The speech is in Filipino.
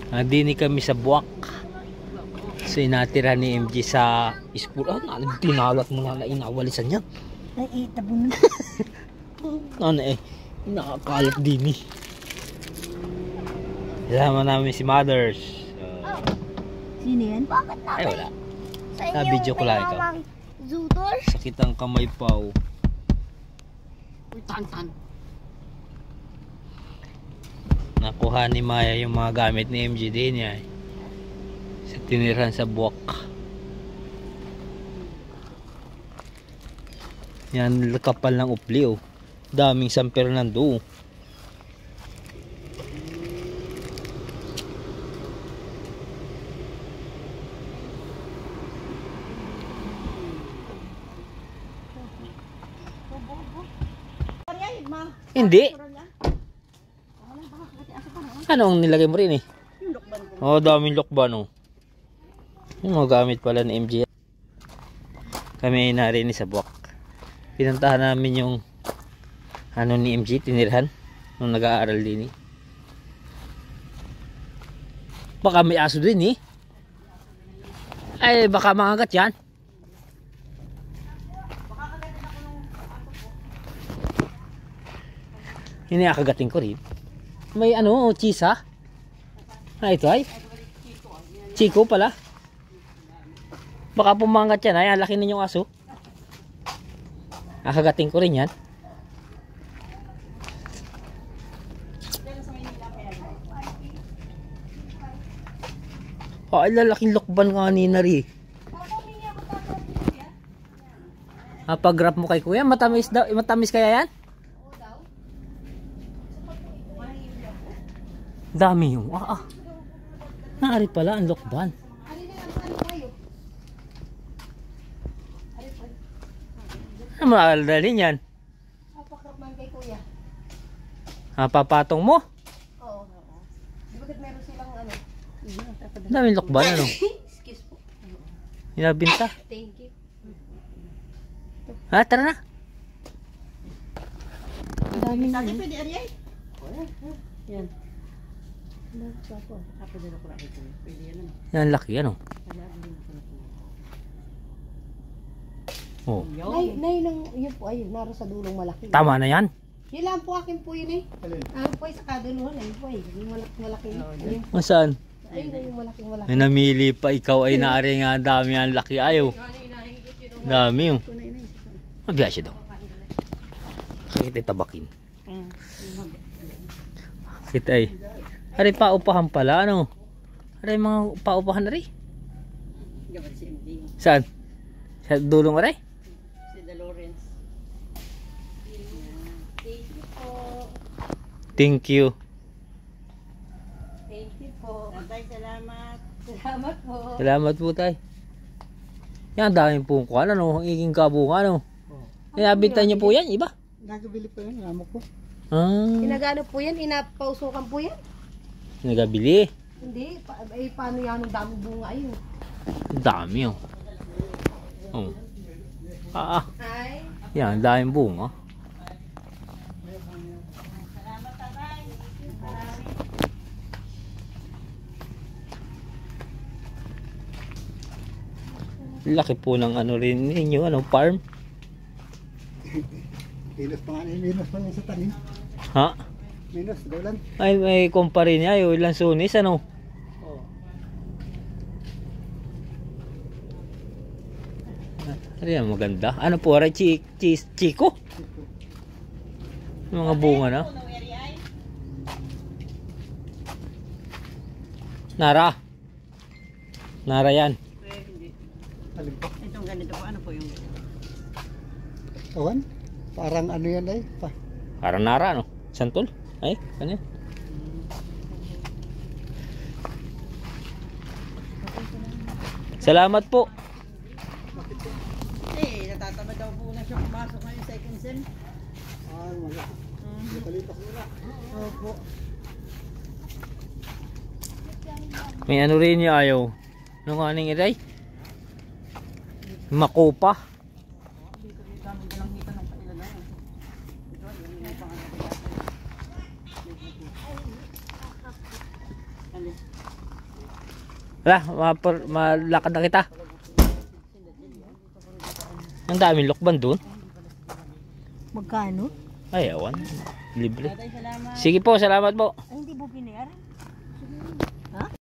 Dini kami sa Buwak. So inatira ni MG sa school. Tinalat mo na inawalisan niya. Ay, tabon na. Ano nakakalat din eh. Kasama namin si Mothers. Sino yan? Bakit Ay wala. Video ko lang ito. Zutol? Sakit ang kamay pa. Uy, tan-tan. Nakuha ni Maya yung mga gamit ni MG din niya. Sa tinirhan sa Buwak. Yan, kapal ng upli oh. Daming San Fernando. Hindi. Ano ang nilagay mo rin eh? Oh, daming lokban oh. Yung mga gamit pala ni MG. Kami ay narinig sa Buwak. Pinuntahan namin yung ano ni MG, tinirhan nung nag-aaral din eh. Baka may aso din eh. Ay baka mangagat yan. Hinakagatin ko rin. May ano, chisa. Ito ay Chico pala. Baka pumangat yan ay, laki ninyong aso. Akagatin ko rin yan. Ay, lalaking lokban nga ni Nari. Pag-grab mo kay kuya, matamis daw, matamis kaya yan? Dami yung naari pala ang lokban. Ano maaldalin yan? Papakrapman kay kuya. Papatong mo? Oo. Di ba meron silang ano? Daming lokban ano? Excuse po. Hinabinta. Thank you. Tara na. Dami na. Pwede Ariay? Yan. Yan laki ano. Oh. Nay nang yun po ay naroon sa dulong malaki. Tama na yan. Yun lang po akin po yun eh. Ano po ay sa kaduluhan ayun po eh. Yung malaki. Ayun. Saan? Ayun yung malaki. May namili pa ikaw ay naari nga dami ang laki ayaw. Dami yung. Mabiya siya daw. Kita tabakin. Kita ay. Ari paupahan pala ano. Ari mga paupahan na rin. Saan? Sa dulong aray? Si De Lawrence. Thank you po. Thank you. Thank you po. Salamat. Salamat po. Salamat po tay. Yan daming pungkuan ano. Iging kabunga ano. Inabintan niyo po yan iba? Nagabili po yan. Lamo po. Inagano po yan? Inapausukan po yan? Nagabili. Hindi. Paano yan ang daming bunga ayun? Dami oh. Oh. Hi. Yan, daming bunga. Salamat tatay. Laki po ng ano rin ninyo, ano, farm. Minus pa nga minus pa nga sa tanim. Ha? Minus, gawlan. Ay, may kumpare niya, yung ilang sunis, ano? Oo. Ano yan, maganda. Ano po, aray, Chico? Yung mga bunga na. Nara. Nara yan. Alin po? Itong ganito po, ano po yung... Awan? Parang ano yan ay? Parang Nara, ano? Santol? Ay, ano yan? Salamat po. Natatamad daw po na siya pumasok ngayon second sem. Wala. Nakalipas muna. Opo. May ano rin niya ayaw. Nung aning iray? Makopa. Wala, malakad na kita. Ang daming lokban doon. Magkano? Ay, awan. Libre. Sige po, salamat po.